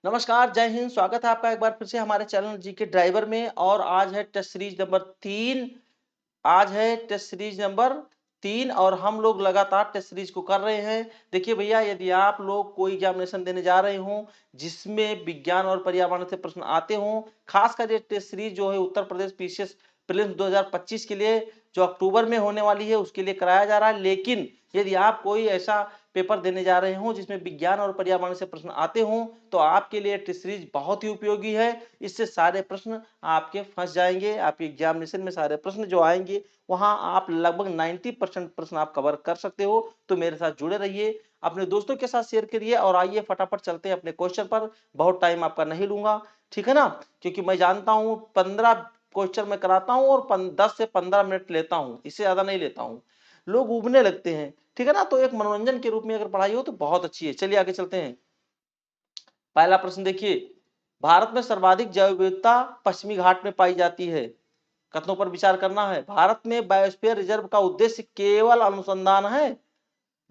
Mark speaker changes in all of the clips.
Speaker 1: नमस्कार, जय हिंद। स्वागत है आपका एक बार फिर से हमारे चैनल जीके ड्राइवर में। और आज है टेस्ट सीरीज नंबर 3। आज है टेस्ट सीरीज नंबर 3 और हम लोग लगातार टेस्ट सीरीज को कर रहे हैं। देखिए भैया, यदि आप लोग कोई एग्जामिनेशन देने जा रहे हो जिसमें विज्ञान और पर्यावरण से प्रश्न आते हों, खासकर ये टेस्ट सीरीज जो है उत्तर प्रदेश पीसीएस प्रीलिम्स 2025 के लिए जो अक्टूबर में होने वाली है उसके लिए कराया जा रहा है। लेकिन यदि आप कोई ऐसा पेपर देने जा रहे हों जिसमें विज्ञान और पर्यावरण से प्रश्न आते हों तो आपके लिए टेस्ट सीरीज बहुत ही उपयोगी है। इससे सारे प्रश्न आपके फंस जाएंगे। आपके एग्जामिनेशन में सारे प्रश्न जो आएंगे वहां आप लगभग 90% प्रश्न आप कवर कर सकते हो। तो मेरे साथ जुड़े रहिए, अपने दोस्तों के साथ शेयर करिए और आइए फटाफट चलते हैं अपने क्वेश्चन पर। बहुत टाइम आपका नहीं लूंगा, ठीक है ना, क्योंकि मैं जानता हूं 15 क्वेश्चन मैं कराता हूं और 10 से 15 मिनट लेता हूं, इससे ज्यादा नहीं लेता हूं। लोग उबने लगते हैं, ठीक है ना। तो एक मनोरंजन के रूप में अगर पढ़ाई हो तो बहुत अच्छी है। चलिए आगे चलते हैं। पहला प्रश्न देखिए, भारत में सर्वाधिक जैव विविधता पश्चिमी घाट में पाई जाती है। कथनों पर विचार करना है। भारत में बायोस्फीयर रिजर्व का उद्देश्य केवल अनुसंधान है।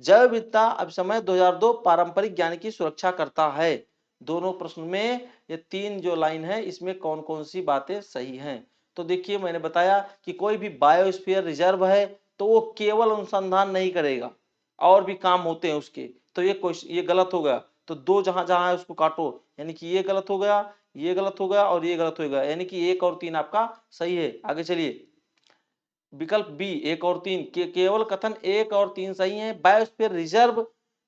Speaker 1: जैव विविधता अभिसमय 2002 पारंपरिक ज्ञान की सुरक्षा करता है। दोनों प्रश्न में ये तीन जो लाइन है इसमें कौन कौन सी बातें सही हैं। तो देखिए, मैंने बताया कि कोई भी बायोस्फीयर रिजर्व है तो वो केवल अनुसंधान नहीं करेगा, और भी काम होते हैं उसके। तो ये गलत हो गया। तो दो जहां जहां है उसको काटो, यानी कि ये गलत हो गया, ये गलत हो गया और ये गलत हो गया, यानी कि 1 और 3 आपका सही है। आगे चलिए, विकल्प बी 1 और 3 केवल कथन 1 और 3 सही है। बायोस्फीयर रिजर्व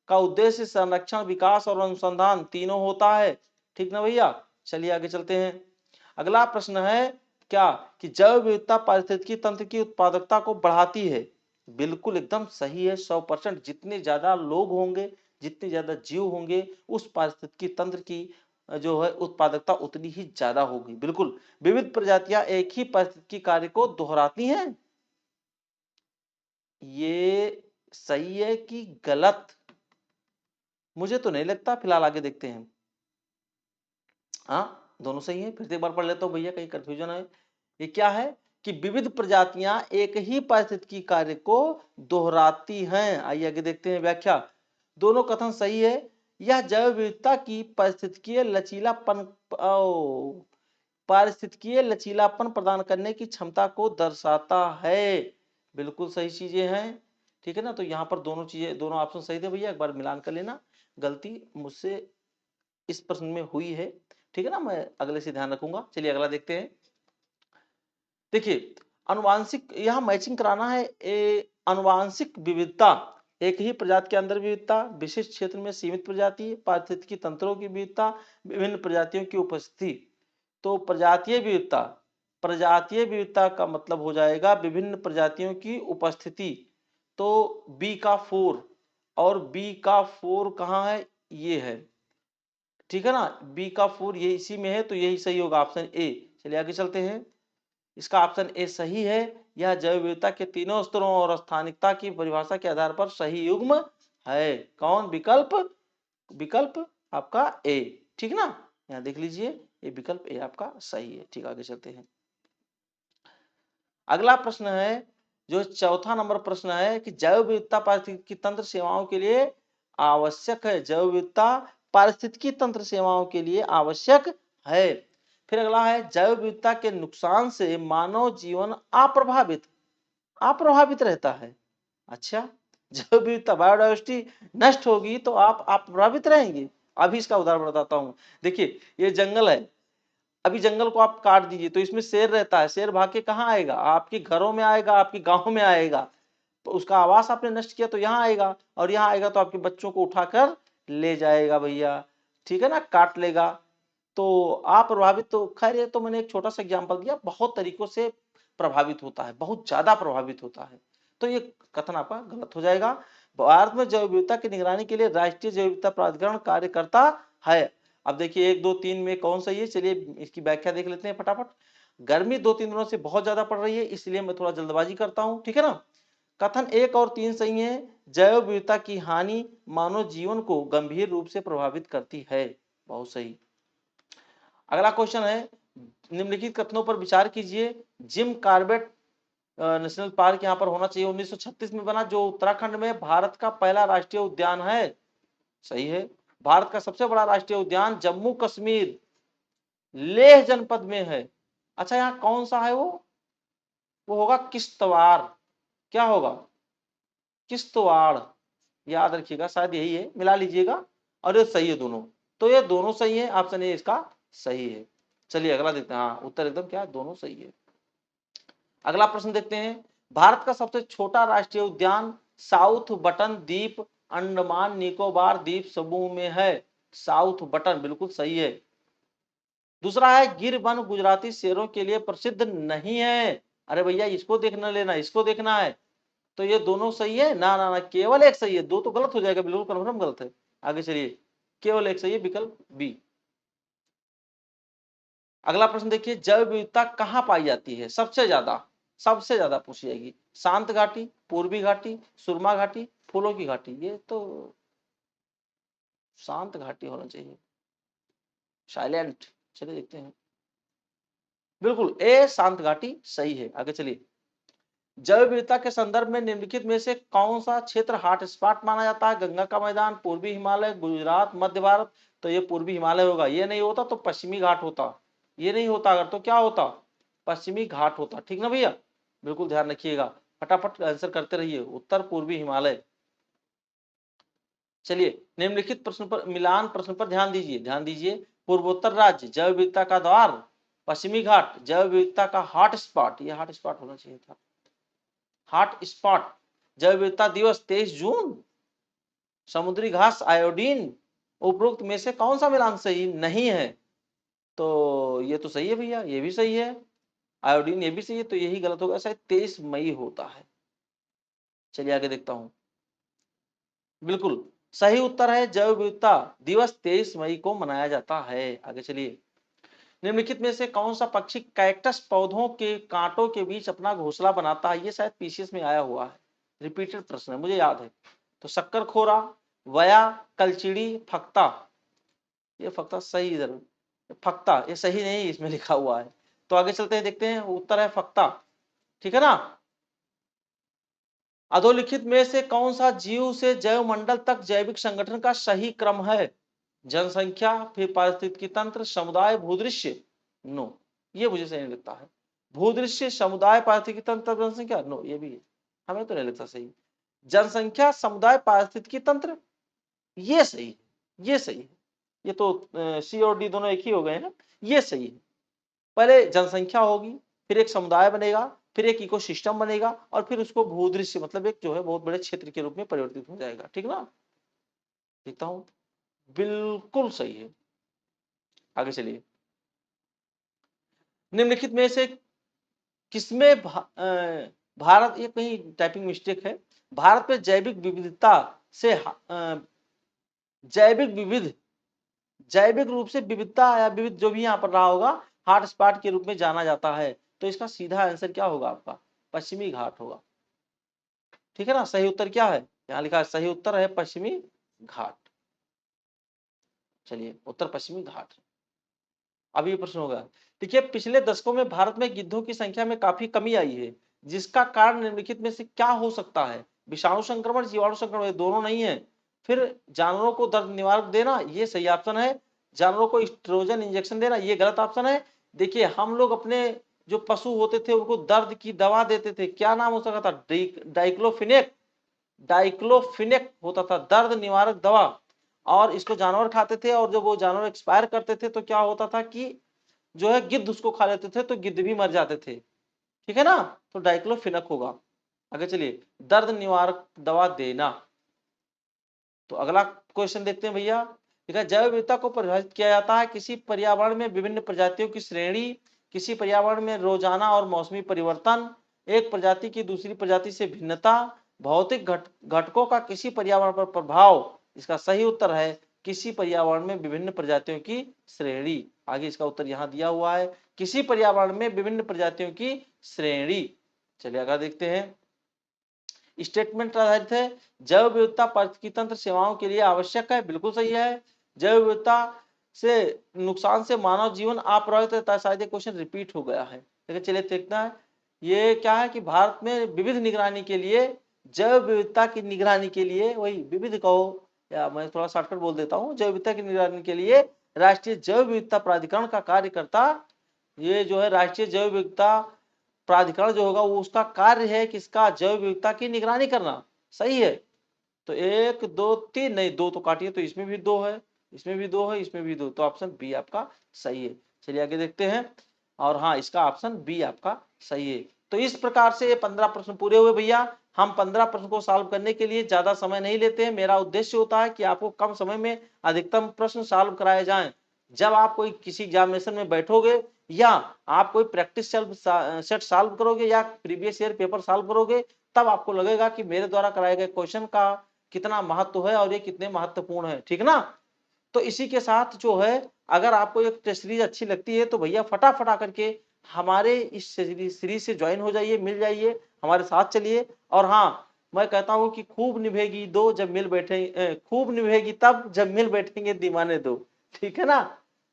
Speaker 1: का उद्देश्य संरक्षण, विकास और अनुसंधान तीनों होता है, ठीक ना भैया। चलिए आगे चलते हैं। अगला प्रश्न है क्या कि जैव विविधता पारिस्थितिकी तंत्र की उत्पादकता को बढ़ाती है। बिल्कुल एकदम सही है, 100%। जितने ज्यादा लोग होंगे, जितने ज्यादा जीव होंगे, उस पारिस्थितिकी तंत्र की जो है उत्पादकता उतनी ही ज्यादा होगी। बिल्कुल, विविध प्रजातियां एक ही पारिस्थितिकी कार्य को दोहराती हैं। ये सही है कि गलत, मुझे तो नहीं लगता। फिलहाल आगे देखते हैं। हाँ, दोनों सही है। फिर से एक बार पढ़ लेता हूं भैया, कहीं कंफ्यूजन है। ये क्या है कि विविध प्रजातियां एक ही पारिस्थितिकी कार्य को दोहराती हैं। आइए आगे देखते हैं व्याख्या। दोनों कथन सही है। यह जैव विविधता की पारिस्थितिकीय लचीलापन प्रदान करने की क्षमता को दर्शाता है। बिल्कुल सही चीजें हैं, ठीक है ना। तो यहाँ पर दोनों चीजें, दोनों ऑप्शन सही थे भैया, एक बार मिलान कर लेना। गलती मुझसे इस प्रश्न में हुई है, ठीक है ना, मैं अगले से ध्यान रखूंगा। चलिए अगला देखते हैं। देखिए, अनुवांशिक यहाँ मैचिंग कराना है। अनुवांशिक विविधता, एक ही प्रजाति के अंदर विविधता, विशिष्ट क्षेत्र में सीमित प्रजाति, पारिस्थितिकी तंत्रों की विविधता, विभिन्न प्रजातियों की उपस्थिति। तो प्रजातीय विविधता का मतलब हो जाएगा विभिन्न प्रजातियों की उपस्थिति। तो बी का 4, और बी का 4 कहाँ है, ये है, ठीक है ना। बी का 4 ये इसी में है, तो यही सही होगा, ऑप्शन ए। चलिए आगे चलते हैं। इसका ऑप्शन ए सही है। यह जैव विविधता के तीनों स्तरों और स्थानिकता की परिभाषा के आधार पर सही युग्म है। कौन, विकल्प, विकल्प आपका ए, ठीक ना। यहाँ देख लीजिए, ये विकल्प ए आपका सही है। ठीक, आगे चलते हैं। अगला प्रश्न है, जो चौथा नंबर प्रश्न है कि जैव विविधता पारिस्थितिकी तंत्र सेवाओं के लिए आवश्यक है। जैव विविधता पारिस्थितिकी तंत्र सेवाओं के लिए आवश्यक है। फिर अगला है, जैव विविधता के नुकसान से मानव जीवन अप्रभावित अप्रभावित रहता है। अच्छा, जैव विविधता बायोडाइवर्सिटी नष्ट होगी तो आप अप्रभावित रहेंगे। अभी इसका उदाहरण बताता हूं। देखिए, ये जंगल है, अभी जंगल को आप काट दीजिए तो इसमें शेर रहता है। शेर भाग के कहाँ आएगा, आपके घरों में आएगा, आपके गांव में आएगा। तो उसका आवास आपने नष्ट किया तो यहाँ आएगा, और यहाँ आएगा तो आपके बच्चों को उठाकर ले जाएगा भैया, ठीक है ना, काट लेगा। तो आप प्रभावित, तो खैर ये तो मैंने एक छोटा सा एग्जाम्पल दिया, बहुत तरीकों से प्रभावित होता है, बहुत ज्यादा प्रभावित होता है। तो ये कथन आपका गलत हो जाएगा। भारत में जैव विविधता की निगरानी के लिए राष्ट्रीय जैव विविधता प्राधिकरण कार्य करता है। अब देखिए 1 2 3 में कौन सही है, चलिए इसकी व्याख्या देख लेते हैं फटाफट। गर्मी 2-3 दिनों से बहुत ज्यादा पड़ रही है, इसलिए मैं थोड़ा जल्दबाजी करता हूं, ठीक है ना। कथन 1 और 3 सही है। जैव विविधता की हानि मानव जीवन को गंभीर रूप से प्रभावित करती है, बहुत सही। अगला क्वेश्चन है, निम्नलिखित कथनों पर विचार कीजिए। जिम कार्बेट नेशनल पार्क यहाँ पर होना चाहिए, 1936 में बना, जो उत्तराखंड में भारत का पहला राष्ट्रीय उद्यान है। सही है। भारत का सबसे बड़ा राष्ट्रीय उद्यान जम्मू कश्मीर लेह जनपद में है। अच्छा, यहाँ कौन सा है वो होगा किश्तवाड़। क्या होगा? किश्तवाड़, याद रखिएगा, शायद यही है, मिला लीजिएगा। और ये सही है दोनों, तो ये दोनों सही है, ऑप्शन ए इसका सही है। चलिए अगला देखते हैं। हाँ, उत्तर एकदम क्या है, दोनों सही है। अगला प्रश्न देखते हैं। भारत का सबसे छोटा राष्ट्रीय उद्यान साउथ बटन द्वीप अंडमान निकोबार द्वीप समूह में है। साउथ बटन बिल्कुल सही है। दूसरा है गिर वन गुजराती शेरों के लिए प्रसिद्ध नहीं है। अरे भैया, इसको देखना लेना, इसको देखना है। तो ये दोनों सही है ना? ना ना, केवल एक सही है, दो तो गलत हो जाएगा, बिल्कुल कन्फर्म गलत है। आगे चलिए, केवल एक सही है, विकल्प बी। अगला प्रश्न देखिए, जैव विविधता कहाँ पाई जाती है सबसे ज्यादा? सबसे ज्यादा पूछी जाएगी। शांत घाटी, पूर्वी घाटी, सुरमा घाटी, फूलों की घाटी। ये तो शांत घाटी होना चाहिए, साइलेंट। चलिए देखते हैं, बिल्कुल ए शांत घाटी सही है। आगे चलिए, जैव विविधता के संदर्भ में निम्नलिखित में से कौन सा क्षेत्र हॉटस्पॉट माना जाता है? गंगा का मैदान, पूर्वी हिमालय, गुजरात, मध्य भारत। तो ये पूर्वी हिमालय होगा। ये नहीं होता तो पश्चिमी घाट होता। ये नहीं होता अगर तो क्या होता? पश्चिमी घाट होता। ठीक ना भैया? बिल्कुल ध्यान रखिएगा, फटाफट आंसर करते रहिए। उत्तर पूर्वी हिमालय। चलिए निम्नलिखित प्रश्न पर, मिलान प्रश्न पर ध्यान दीजिए, ध्यान दीजिए। पूर्वोत्तर राज्य जैव विविधता का द्वार, पश्चिमी घाट जैव विविधता का हॉटस्पॉट। ये हॉटस्पॉट होना चाहिए था, हॉट स्पॉट। जैव विविधता दिवस 23 जून। समुद्री घास आयोडीन। उपरोक्त में से कौन सा मिलान सही नहीं है? तो ये तो सही है भैया, ये भी सही है। आयोडीन ये भी सही है, तो यही गलत होगा, शायद 23 मई होता है। चलिए आगे देखता हूं। बिल्कुल सही उत्तर है, जैव विविधता दिवस 23 मई को मनाया जाता है। आगे चलिए, निम्नलिखित में से कौन सा पक्षी कैक्टस पौधों के कांटों के बीच अपना घोंसला बनाता है? ये शायद पीसीएस में आया हुआ है, रिपीटेड प्रश्न है, मुझे याद है। तो शक्करखोरा, वया, कलचिड़ी, फक्ता। ये फक्ता सही, इधर फक्ता ये सही नहीं इसमें लिखा हुआ है। तो आगे चलते हैं, देखते हैं, उत्तर है फक्ता। ठीक है ना? अधोलिखित में से कौन सा जीव से जैव मंडल तक जैविक संगठन का सही क्रम है? जनसंख्या, फिर पारिस्थितिकी तंत्र, समुदाय, भूदृश्य। नो, ये मुझे सही नहीं लगता है। भूदृश्य, समुदाय, पारिस्थितिकी तंत्र, जनसंख्या। नो, ये भी है, हमें तो नहीं लगता सही। जनसंख्या, समुदाय, पारिस्थितिकी तंत्र, ये सही है, ये सही है। ये तो सी और डी दोनों एक ही हो गए ना। ये सही है। पहले जनसंख्या होगी, फिर एक समुदाय बनेगा, फिर एक इकोसिस्टम बनेगा, और फिर उसको भूदृश्य मतलब एक जो है बहुत बड़े क्षेत्र के रूप में परिवर्तित हो जाएगा। ठीक ना? देखता हूं, बिल्कुल सही है। आगे चलिए, निम्नलिखित में से किसमें भारत, ये कहीं टाइपिंग मिस्टेक है, भारत में जैविक विविधता से जैविक विविध, जैविक रूप से विविधता या विविध जो भी यहाँ पर रहा होगा, हॉटस्पॉट के रूप में जाना जाता है। तो इसका सीधा आंसर क्या होगा आपका? पश्चिमी घाट होगा। ठीक है ना? सही उत्तर क्या है? यहाँ लिखा है सही उत्तर है पश्चिमी घाट। चलिए, उत्तर पश्चिमी घाट। अब ये प्रश्न होगा, देखिए, पिछले दशकों में भारत में गिद्धों की संख्या में काफी कमी आई है, जिसका कारण निम्नलिखित में से क्या हो सकता है? विषाणु संक्रमण, जीवाणु संक्रमण, दोनों नहीं है। फिर जानवरों को दर्द निवारक देना, ये सही ऑप्शन है। जानवरों को स्ट्रोजन इंजेक्शन देना, ये गलत ऑप्शन है। देखिए, हम लोग अपने जो पशु होते थे उनको दर्द की दवा देते थे, क्या नाम हो सकता था? डाइक्लोफिनेक। डाइक्लोफिनेक होता था, दर्द निवारक दवा। और इसको जानवर खाते थे, और जब वो जानवर एक्सपायर करते थे तो क्या होता था कि जो है गिद्ध उसको खा लेते थे, तो गिद्ध भी मर जाते थे। ठीक है ना? तो डाइक्लोफिनेक होगा। आगे चलिए, दर्द निवारक दवा देना। तो अगला क्वेश्चन देखते हैं भैया। ठीक है, जैव विविधता को परिभाषित किया जाता है किसी पर्यावरण में विभिन्न प्रजातियों की श्रेणी, किसी पर्यावरण में रोजाना और मौसमी परिवर्तन, एक प्रजाति की दूसरी प्रजाति से भिन्नता, भौतिक घटकों का किसी पर्यावरण पर प्रभाव। इसका सही उत्तर है किसी पर्यावरण में विभिन्न प्रजातियों की श्रेणी। आगे इसका उत्तर यहाँ दिया हुआ है, किसी पर्यावरण में विभिन्न प्रजातियों की श्रेणी। चलिए आगे देखते हैं। स्टेटमेंट आधारित है, जैव विविधता पारिस्थितिकी तंत्र सेवाओं के लिए आवश्यक है, बिल्कुल सही है। जैव विविधता से नुकसान से मानव जीवन अप्रभावित रहता है, शायद ये क्वेश्चन रिपीट हो गया है, लेकिन चलिए देखना है। ये क्या है कि भारत में विविध निगरानी के लिए, जैव विविधता की निगरानी के लिए, वही विविध कहो, या मैं थोड़ा शॉर्टकट बोल देता हूँ, जैव विविधता की निगरानी के लिए राष्ट्रीय जैव विविधता प्राधिकरण का कार्यकर्ता, ये जो है राष्ट्रीय जैव विविधता प्राधिकरण जो होगा वो उसका कार्य है किसका, जैव विविधता की निगरानी करना। सही है। तो 1 2 3 नहीं, 2 तो काटिए, तो इसमें भी 2 है, इसमें भी 2 है, इसमें भी 2, तो ऑप्शन बी आपका सही है। चलिए आगे देखते हैं। और हाँ, इसका ऑप्शन बी आपका सही है। तो इस प्रकार से ये 15 प्रश्न पूरे हुए भैया। हम 15 प्रश्न को सॉल्व करने के लिए ज्यादा समय नहीं लेते हैं। मेरा उद्देश्य होता है कि आपको कम समय में अधिकतम प्रश्न सॉल्व कराए जाएं। जब आप कोई किसी एग्जामिनेशन में बैठोगे या आप कोई प्रैक्टिस सेट सॉल्व करोगे या प्रीवियस ईयर पेपर सॉल्व करोगे, तब आपको लगेगा कि मेरे द्वारा कराए गए क्वेश्चन का कितना महत्व है और ये कितने महत्वपूर्ण है। ठीक ना। तो इसी के साथ जो है, अगर आपको एक टेस्ट सीरीज अच्छी लगती है तो भैया फटाफट आकर के हमारे इस सीरीज से ज्वाइन हो जाइए, मिल जाइए, हमारे साथ चलिए। और हाँ, मैं कहता हूं कि खूब निभेगी दो जब मिल बैठे, खूब निभेगी तब जब मिल बैठेंगे दीवाने दो। ठीक है ना।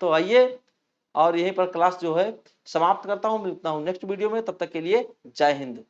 Speaker 1: तो आइए, और यहीं पर क्लास जो है समाप्त करता हूं। मिलता हूं नेक्स्ट वीडियो में, तब तक के लिए जय हिंद।